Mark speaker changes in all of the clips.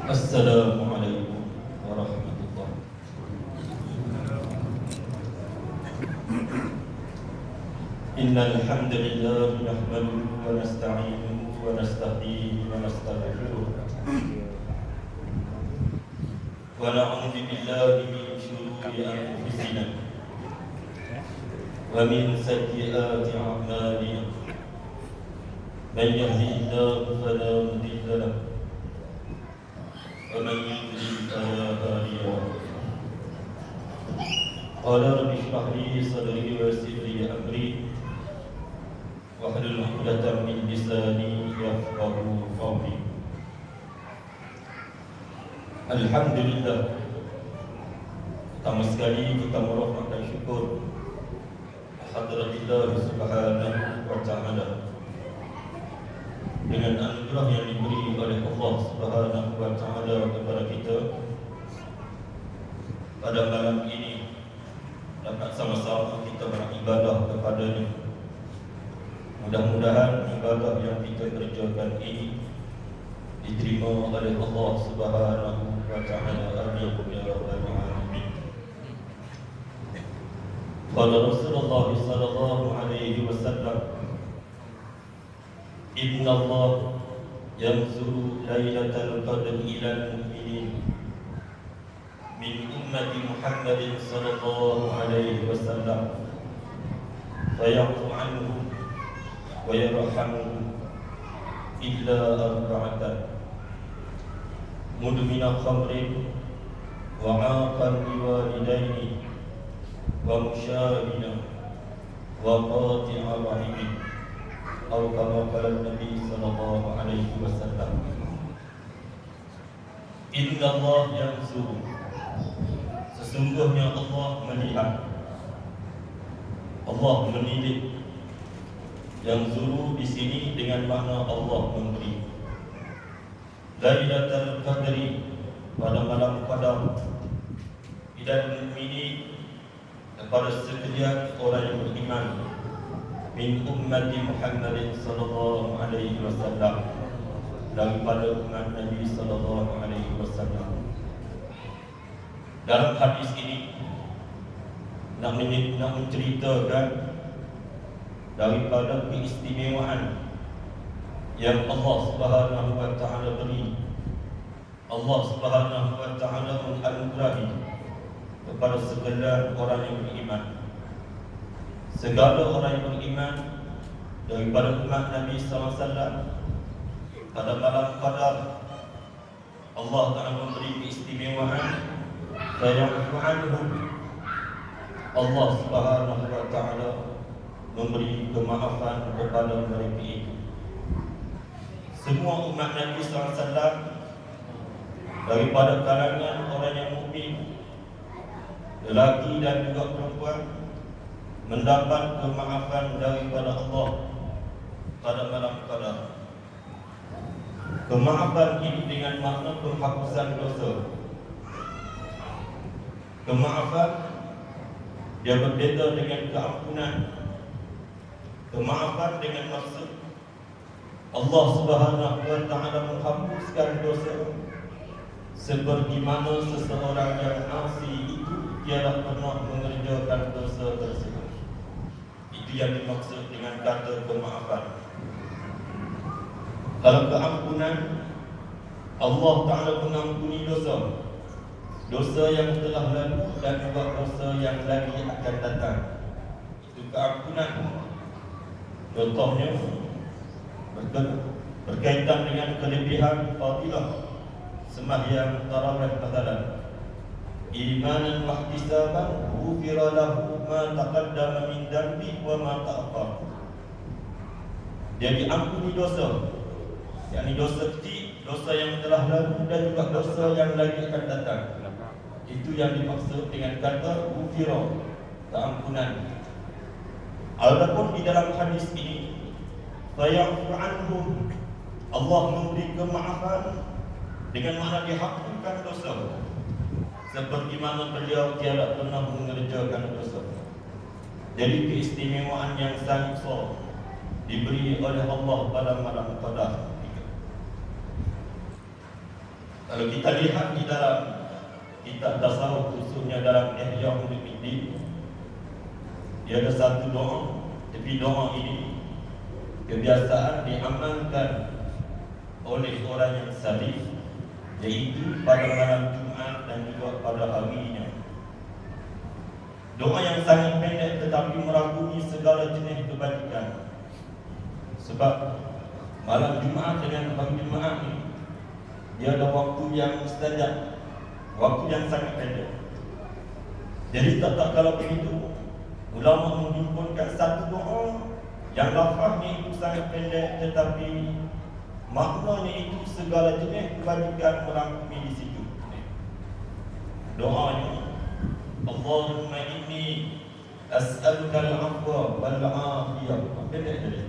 Speaker 1: Assalamualaikum warahmatullahi. Innal hamdalillah nahmaduhu wa nasta'inuhu wa nasta'dihi wa nastaghfiruh wa na'udzu billahi min shururi anfusina wa min sayyiati a'malina. Man yahdihillahu fala mudilla lahu ومن يضلل فلا هادي له. قال رب اشرح لي صدري ويسر لي امري واحلل عقدة من لساني يفقهوا قولي. Alhamdulillah, pertama sekali kita merahmatkan syukur Hadratillah Subhanahu wa Ta'ala dengan anugerah yang diberi oleh Allah Subhanahu wa Ta'ala kepada kita pada malam ini, dapat sama-sama kita beribadah kepada-Nya. Mudah-mudahan ibadah yang kita kerjakan ini diterima oleh Allah Subhanahu wa Ta'ala. Amin ya rabbal alamin. Qala Rasulullah sallallahu alaihi wasallam, Inna Allah yanzuru laylatal qadr ilal mu'minin min ummati Muhammadin sallallahu alaihi wasallam fayaghfu anhum wa yarhamuhum illa arba'atan mudmina khamrin wa 'aqan liwalidaini wa mushabina wa qati'a rahimin atau kama qala Nabi sallallahu alaihi wasallam. Inna Allah yanzuru, sesungguhnya Allah melihat, Allah menilik. Yanzuru di sini dengan makna Allah memberi. Lailatul Qadri, pada malam Qadar, ilal mu'minin, kepada sekalian orang yang beriman, min ummati Muhammadin sallallahu alaihi wasallam, daripada umat Nabi sallallahu alaihi wasallam. Dalam hadis ini nak menceritakan daripada keistimewaan yang Allah Subhanahu wa Ta'ala beri. Allah Subhanahu wa Ta'ala menganugerahi kepada segala orang yang beriman. Segala orang yang beriman daripada umat Nabi SAW pada malam Qadar, Allah Ta'ala memberi keistimewaan. Fayaghfu anhum, Allah Subhanahu wa Ta'ala memberi kemaafan kepada mereka itu. Semua umat Nabi SAW daripada kalangan orang yang mukmin, lelaki dan juga perempuan, mendapat kemaafan daripada Allah pada malam Qadar. Kemaafan ini dengan makna penghapusan dosa. Kemaafan dia berbeza dengan keampunan. Kemaafan dengan maksud Allah Subhanahu wa Ta'ala menghapuskan dosa, seperti mana seseorang yang asi itu tiada pernah mengerjakan dosa tersebut. Itu yang dimaksud dengan kata kemaafan. Kalau keampunan, Allah Ta'ala mengampuni dosa, dosa yang telah lalu dan juga dosa yang lagi akan datang. Itu keampunan. Contohnya berkaitan dengan kelebihan fadilah sembahyang tarawih masalan, imanan wa ihtisaban ghufira lahu ma taqaddama min dhanbi wa ma ta'akhkhar. Dia diampuni dosa, yakni dosa kecil, dosa yang telah lalu dan juga dosa yang lagi akan datang. Itu yang dimaksud dengan kata ghufira, keampunan. Adapun di dalam hadis ini, fayaghfu anhum, Allah memberi kemaafan dengan makna dihapuskan dosa, seperti mana beliau tiada pernah mengerjakan dosa. Jadi keistimewaan yang sangat besar diberi oleh Allah pada malam Qadar. Kalau kita lihat di dalam kitab tasawuf, khususnya dalam Ihya Ulumuddin, dia ada satu doa, tapi doa ini kebiasaan diamalkan oleh orang yang salih, yaitu pada malam Jumaat dan juga pada harinya. Doa yang sangat pendek tetapi merangkumi segala jenis kebajikan. Sebab malam Jumaat dengan hari Jumaat ini, dia ada waktu yang mustajab, waktu yang sangat pendek. Jadi tak kalau begitu, ulama menghimpunkan satu doa yang lafaznya itu sangat pendek tetapi maknanya itu segala jenis kebajikan merangkumi di situ. Doanya, Allahumma inni as'aluka al-'afwa wal-'afiyah. Pendek saja.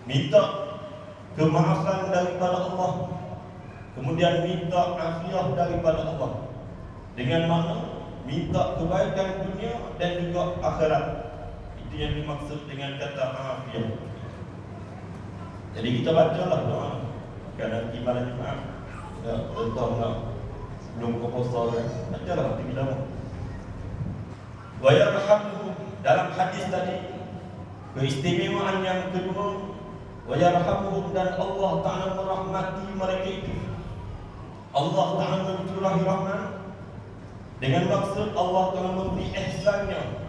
Speaker 1: Minta kemaafan daripada Allah, kemudian minta afiah daripada Allah, dengan makna minta kebaikan dunia dan juga akhirat. Itu yang dimaksud dengan kata afiah. Jadi kita bacalah doa kerana di malam Jumaat. Contohlah sebelum puasa, bacalah waktu kita mau. Wa yarhamuhum, dalam hadis tadi keistimewaan yang kedua, wa yarhamuhum, dan Allah Ta'ala merahmati mereka itu. Allah Ta'ala mencurahi rahmat dengan maksud Allah Ta'ala memberi ihsannya.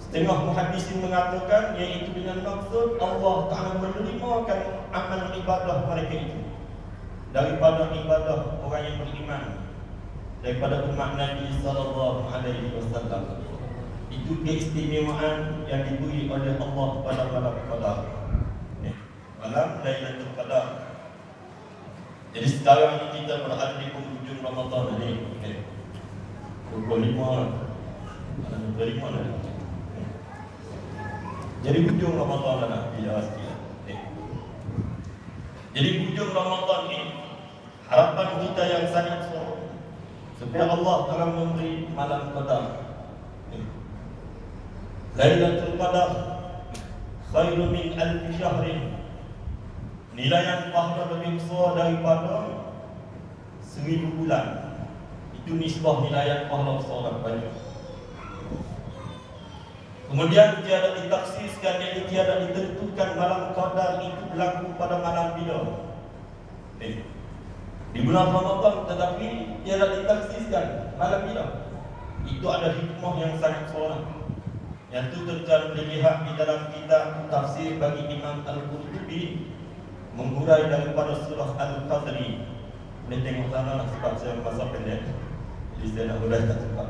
Speaker 1: Setengah muhaddisin mengatakan iaitu dengan maksud Allah Ta'ala menerimakan amal ibadah mereka itu daripada ibadah orang yang beriman, daripada umat Nabi sallallahu alaihi wasallam. Itu keistimewaan yang diberi oleh Allah pada malam Qadar, malam Lailatul Qadar. Jadi sekarang ini kita berada di penghujung Ramadan ini. Pukul 5 lah. Jadi hujung Ramadan lah, tidak sikit. Jadi hujung Ramadan ini, harapan kita yang sangat besar supaya Allah telah memberi malam Qadar. Lailatul Qadar khairu min alfi syahrin. Nilaian pahala lebih besar daripada 1000 bulan. Itu nisbah nilaian pahala besar banyak. Kemudian tiada ditaksiskan, yang tiada ditentukan malam Qadar itu berlaku pada malam bila. Di bulan Ramadan, tetapi tiada ditaksiskan malam bila. Itu ada hikmah yang sangat besar. Yang itu tercantum dilihat di dalam kitab tafsir bagi Imam Al-Qurtubi, menghurai daripada surah Al-Qadri. Boleh tengok sana lah sebab saya masa pendek, jadi saya nak hurai tak sempat.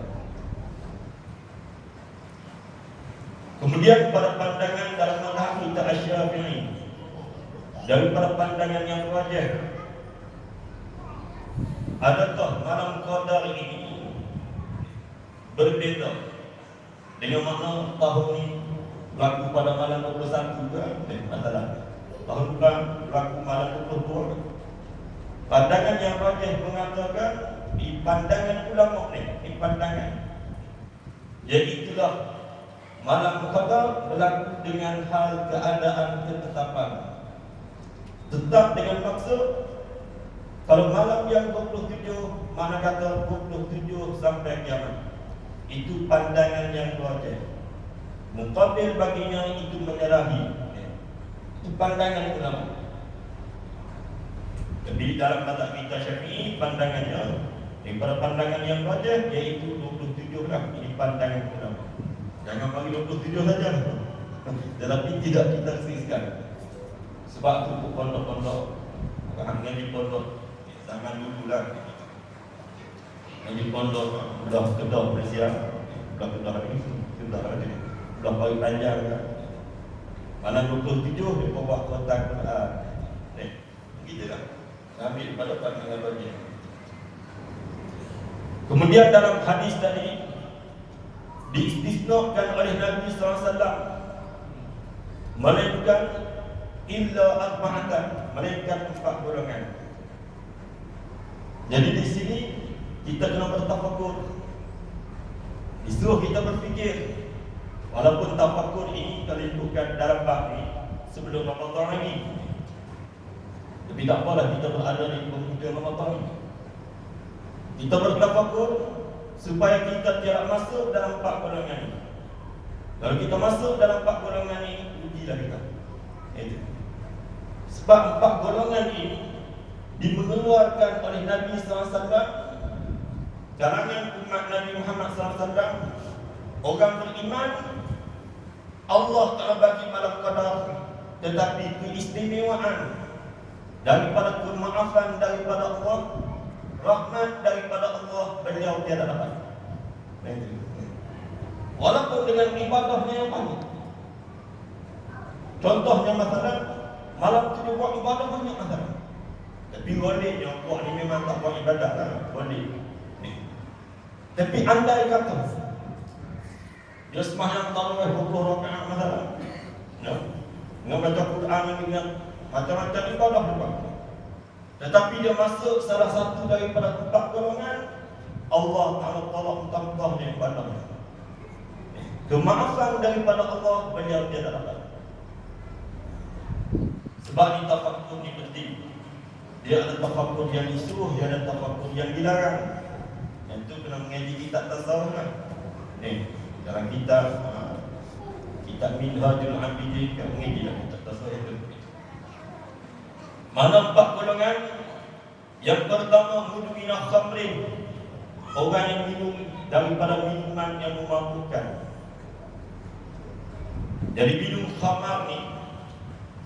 Speaker 1: Kemudian pada pandangan dalam mazhab kita Asy-Syafi'i, daripada pandangan yang rajih, adakah malam Qadar ini berbeza dengan makna tahun ini berlaku pada malam 21 ke? Masalah tahun depan berlaku malam 22. Pandangan yang rajih mengatakan di pandangan ulama ni, jadi itulah malam Qadar berlaku dengan hal keadaan ketetapan. Tetap dengan maksud kalau malam yang 27, mana kata 27 sampai kiamat. Itu pandangan yang rajih. Muqabil baginya itu menyalahi. Itu pandangan ulama. Tapi dalam mazhab kita Syafi'i, pandangannya daripada pandangan yang rajih iaitu 27 lah. Ini pandangan ulama. Jangan bagi 27 saja, tetapi tidak ditaksiskan. Sebab itu pondok-pondok, bukan di pondok zaman dulu lah. Di pondok belah Kedah Malaysia, belah Kedah ni, belah Pari Panjang kan. Malam 27 di bawah kotak Quran. Begitu lah. Ambil pada pandangan rajih. Kemudian dalam hadis tadi diistisnakan oleh Nabi SAW, melainkan illa arba'atan, melainkan 4 golongan. Jadi di sini kita kena bertafakur, disuruh kita berfikir. Walaupun tafakur ini kita lakukan dalam bab ni sebelum Ramadan lagi, Tapi tak apalah, kita berada di penghujung Ramadan. Kita bertafakur supaya kita tidak masuk dalam 4 golongan ini. Kalau kita masuk dalam 4 golongan ini, ujilah kita. Itu. Sebab 4 golongan ini dimengeluarkan oleh Nabi SAW, kalangan umat Nabi Muhammad SAW, orang beriman. Allah Ta'ala bagi malam qadar, tetapi keistimewaan daripada kemaafan daripada Allah, rahmat daripada Allah, beliau tiada dapat. Walaupun dengan ibadahnya yang banyak. Contohnya masalah malam tu dia buat ibadah banyak masalah. Tapi boleh yang buat ni memang tak buat ibadah lah. Boleh. Tapi andai kata dia sembahyang tarawih 20 rakaat masalah. Dengan baca Quran, dengan macam-macam ibadah dia buat. Tetapi dia masuk salah satu daripada 4 golongan, Allah Ta'ala tolak mentah-mentahnya ibadahnya. Kemaafan daripada Allah, beliau tiada dapat. Sebab ni tafakur ni penting. Dia ada tafakur yang disuruh, dia ada tafakur yang dilarang. Yang tu kena mengaji kitab tasawuf kan. Ni dalam kitab Minhajul Abidin, kan mengaji dalam kitab tasawuf itu. Mana 4 golongan? Yang pertama, mudminah khamrin, orang yang minum daripada minuman yang memabukkan. Jadi minum khamar ni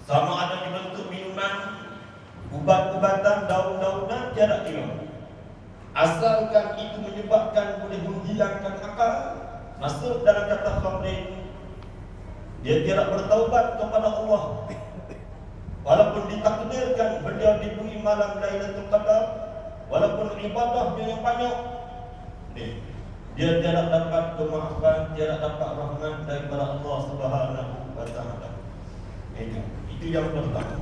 Speaker 1: sama ada dibentuk minuman, ubat-ubatan, daun-daunan, tiada kira. Asalkan itu menyebabkan boleh menghilangkan akal, masuk dalam kata khamrin. Dia tidak bertaubat kepada Allah, walaupun ditakdirkan beliau diberi malam Lailatul Qadar, walaupun ibadahnya yang banyak, dia tidak dapat kemaafan, tidak dapat rahmat daripada Allah Subhanahu wa Ta'ala. Itu yang pertama.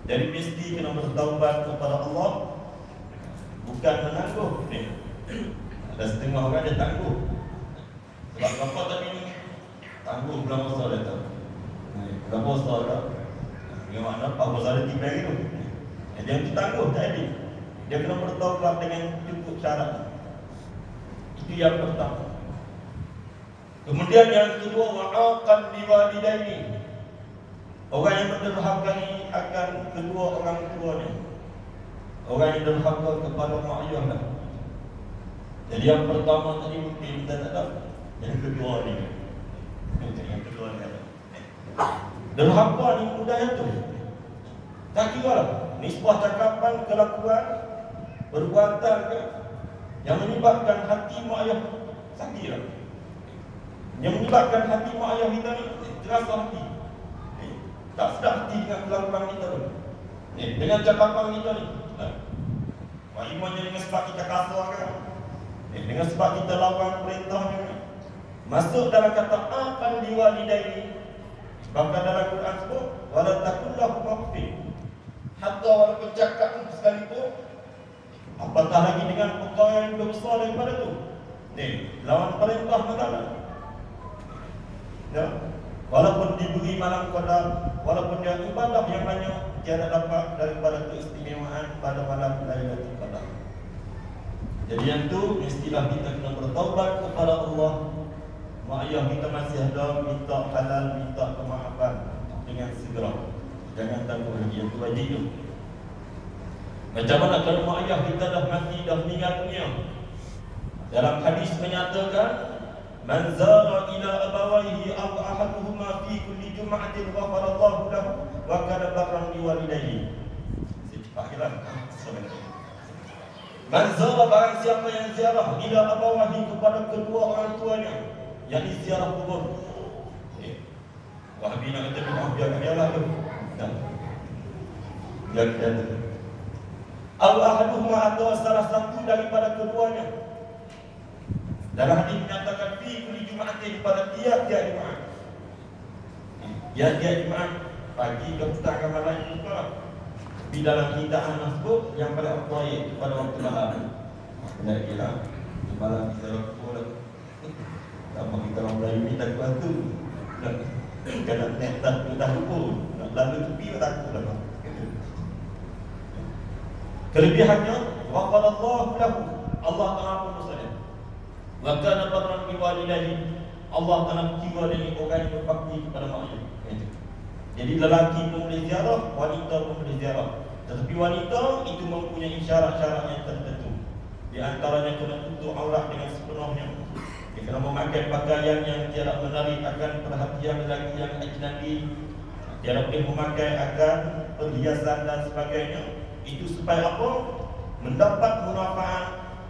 Speaker 1: Jadi mesti kena bertaubat kepada Allah, bukan menangguh. Ada setengah orang dia tangguh. Sebab apa tadi ni? Tangguh bulan puasa dia tahu. Bulan puasa dah. Dia makna apa puasa dia 3 hari tu. Dia tu tangguh tadi. Dia kena bertaubat dengan cukup syarat. Itu yang pertama. Kemudian yang kedua, wa'aqan liwalidaini, orang yang menderhakai akan kedua orang tuanya. Orang yang derhaka kepada mak ayahnya. Jadi yang pertama tadi mungkin kita tak tahu. Yang kedua ni, yang kedua ni ada. Derhaka ni mudah tu. Tak kira lah nisbah cakapan, kelakuan, perbuatan ke, yang menyebabkan hati mak ayah sakit lah. Yang menyebabkan hati mak ayah kita ni terasa hati, tak sedap hati dengan kelakuan kita tu, dengan cakapan kita ni. Imannya dengan sebab kita kasar kan, dengan sebab kita lawan perintahnya, masuk dalam kata akan liwalidaini. Bahkan dalam Quran sebut wala takullahu maqfi, hatta walaupun cakap sekalipun, apatah lagi dengan perkara yang lebih besar daripada tu. Lawan perintah makanan. Walaupun diberi malam qadar, walaupun dia ibadah yang banyak, tiada dapat daripada keistimewaan pada malam Lailatul Qadar. Jadi yang tu mestilah kita kena bertaubat kepada Allah. Mak ayah kita masih ada, minta halal, minta kemaafan dengan segera. Jangan tangguh lagi, yang tu wajib tu. Macam mana kalau mak ayah kita dah mati, dah meninggal dunia? Dalam hadis menyatakan, man zara ila abawaihi aw ahaduhuma fi kulli jum'atin ghafarallahu lahu wa kana barran biwalidayhi. Sikitlah. Man zara, barang siapa yang ziarah ila abawahi, kepada kedua orang tuanya, yakni ziarah kubur. Wahabi nak kata biar kat dia lah tu. Biar kat dia. Aw ahaduhuma, atau salah satu daripada keduanya. Dalam hadis menyatakan fi kulli jum'atin, pada tiap-tiap Jumaat. Tiap-tiap Jumaat, pagi ke petang ke malam juga. Di dalam kitab tersebut yang paling afdal pada waktu malam. Benar kira malam kita lakukan. Sama kita orang Melayu ni tak kuat tu. Kalau net tak tahu pun, nak lalu tepi tak tahu lah. Kelebihannya, ghafara lahu, Allah Taala pun dosanya. Wa kana barran bi walidayhi, Allah Taala kira dari orang yang berbakti kepada mak ayah. Jadi lelaki pun boleh ziarah, wanita pun boleh ziarah. Tetapi wanita itu mempunyai syarat-syarat yang tertentu. Di antaranya kena tutup aurat dengan sepenuhnya. Dia kena memakai pakaian yang tidak menarik akan perhatian lelaki yang ajnabi. Dia boleh memakai akan perhiasan dan sebagainya. Itu supaya apa? Mendapat manfaat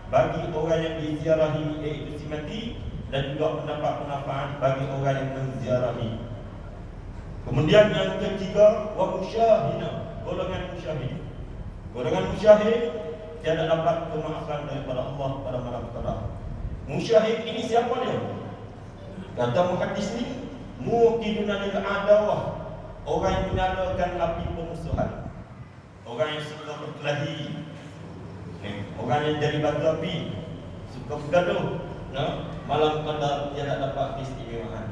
Speaker 1: bagi orang yang diziarahi, iaitu si mati, dan juga mendapat manfaat bagi orang yang menziarahi. Kemudian yang ketiga, wa musyahina, golongan musyahid. Golongan musyahid tiada dapat kemaafan daripada Allah pada malam qada. Musyahid ini siapa dia? Kata muhaddis ni, muqiduna lil adawah, orang yang menyalakan api permusuhan, orang yang suka berkelahi, orang yang jadi batu api, suka bergaduh. Malam qada tiada dapat keistimewaan.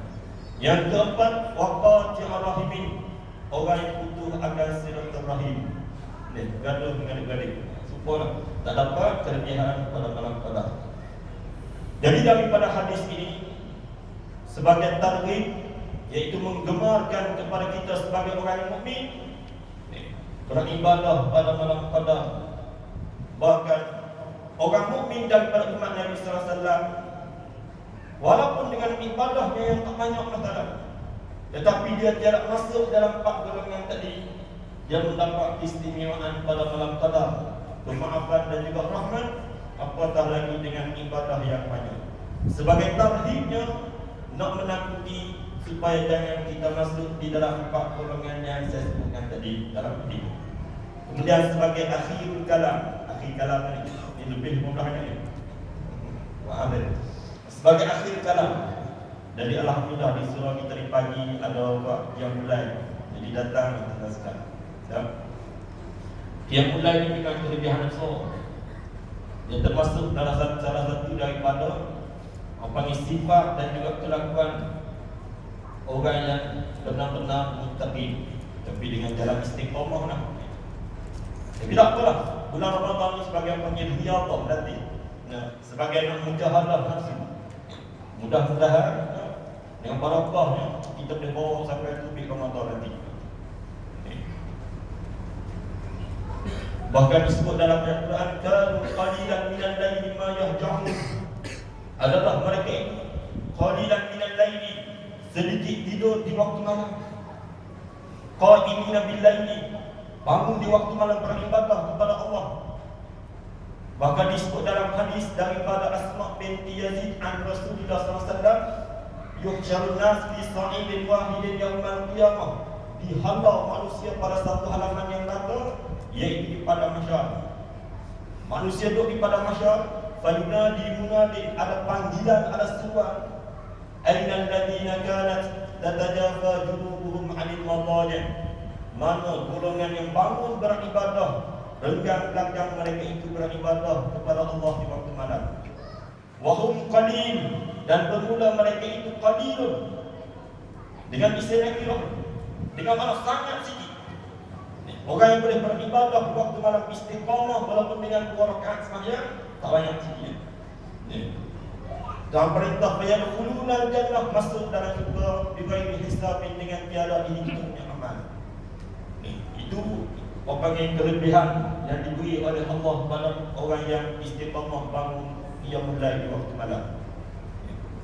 Speaker 1: Yang keempat, waqati'ur rahimin, orang yang putus akan silaturahim. Gaduh dengan adik-adik, supaya tak dapat kelebihan pada malam qada. Jadi daripada hadis ini sebagai targhib, iaitu menggemarkan kepada kita sebagai orang yang mukmin beribadah pada malam qada. Bahkan orang mukmin daripada umat Nabi sallallahu alaihi wasallam, walaupun dengan ibadahnya yang tak banyak masalah, tetapi dia tidak masuk dalam 4 golongan tadi, dia mendapat keistimewaan pada malam qada, kemaafan dan juga rahmat, apatah lagi dengan ibadah yang banyak. Sebagai tarhibnya, nak menakuti supaya jangan kita masuk di dalam 4 golongan yang saya sebutkan tadi dalam video. Kemudian sebagai akhirul kalam, akhir kalam ini lebih mudahnya ni. Sebagai akhir kalam, jadi alhamdulillah di surah kita tadi pagi ada yang mulai, jadi datang kita sekarang. Yang mulai ini bukan kelebihan besar. Dia termasuk salah satu daripada sifat dan juga kelakuan orang yang benar-benar muttaqin, tapi dengan jalan istiqamah lah. Tapi tak apalah, bulan Ramadan ini sebagai panggil riyadhah nanti, sebagai nak mujahadah nafsu. Mudah-mudahan dengan barakahnya kita boleh bawa sampai tubik Ramadan nanti. Bahkan disebut dalam Al-Quran, kanu qalilan minal laili ma yahja'un, adalah mereka itu qalilan minal laili, sedikit tidur di waktu malam, qa'imina bil laili, bangun di waktu malam beribadah kepada Allah. Bahkan disebut dalam hadis daripada Asma binti Yazid an Rasulullah SAW, yuhsyarun nas fi sa'idin wahidin yaumal qiyamah, dihalau manusia pada satu halaman yang rata, iaitu di padang mahsyar. Manusia duduk di padang mahsyar, fayunadi munadin, ada panggilan, ada seruan, ainal ladina kanat tatajafa junubuhum 'anil madaji', mana golongan yang bangun beribadah, renggang belakang mereka itu beribadah kepada Allah di waktu malam. Wahum qalil, dan bermula mereka itu qalilun, dengan istilah kira, dengan mana sangat sikit. Orang yang boleh beribadah di waktu malam istiqamah walaupun dengan 2 rakaat sembahyang, tak banyak sikit. Dan perintah fayadkhuluna al-jannah, masuk dalam syurga bighairi hisabin, dengan tiada dihitungnya amal. Itu yang kelebihan yang diberi oleh Allah pada orang yang istiqamah bangun qiyamul lail di waktu malam.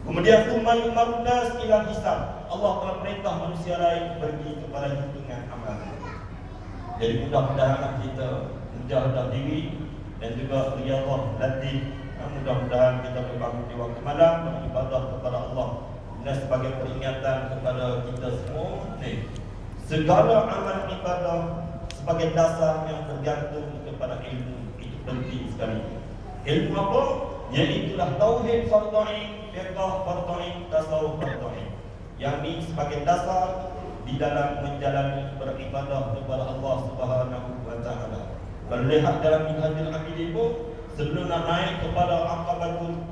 Speaker 1: Kemudian tsumma yumarun nas ila hisab, Allah telah perintah manusia lain pergi kepada hitungan amal. Jadi mudah-mudahan kita menjahadah diri dan juga riyadhah latih. Mudah-mudahan kita berbangun di waktu malam beribadah kepada Allah. Dan sebagai peringatan kepada kita semua, segala amal ibadah sebagai dasar yang bergantung kepada ilmu, itu penting sekali. Ilmu apa? Iaitulah tauhid fardhu ain, fiqh fardhu ain, tasawuf fardhu ain. Yang ini sebagai dasar di dalam menjalani beribadah kepada Allah Subhanahu wa taala. Kalau lihat dalam Minhajul Abidin itu, sebelum nak naik kepada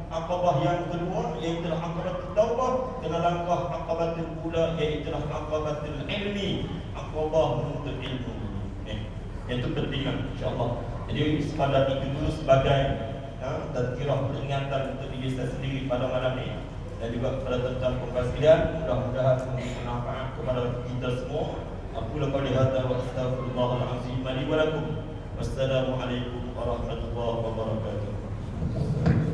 Speaker 1: Aqabah yang kedua, iaitu Aqabatul Taubah, kena langkah Aqabatul Ula, iaitu Aqabatul Ilmi, Aqabah menuntut ilmu. Itu penting, insya-Allah. Jadi sekadar itu dulu sebagai tazkirah peringatan untuk diri saya sendiri pada malam ini dan juga kepada tuan-tuan puan sekalian. Mudah-mudahan memberi manfaat kepada kita semua. Aku qawli hadza wa astaghfirullahalazim li wa lakum. Wassalamualaikum warahmatullahi wabarakatuh.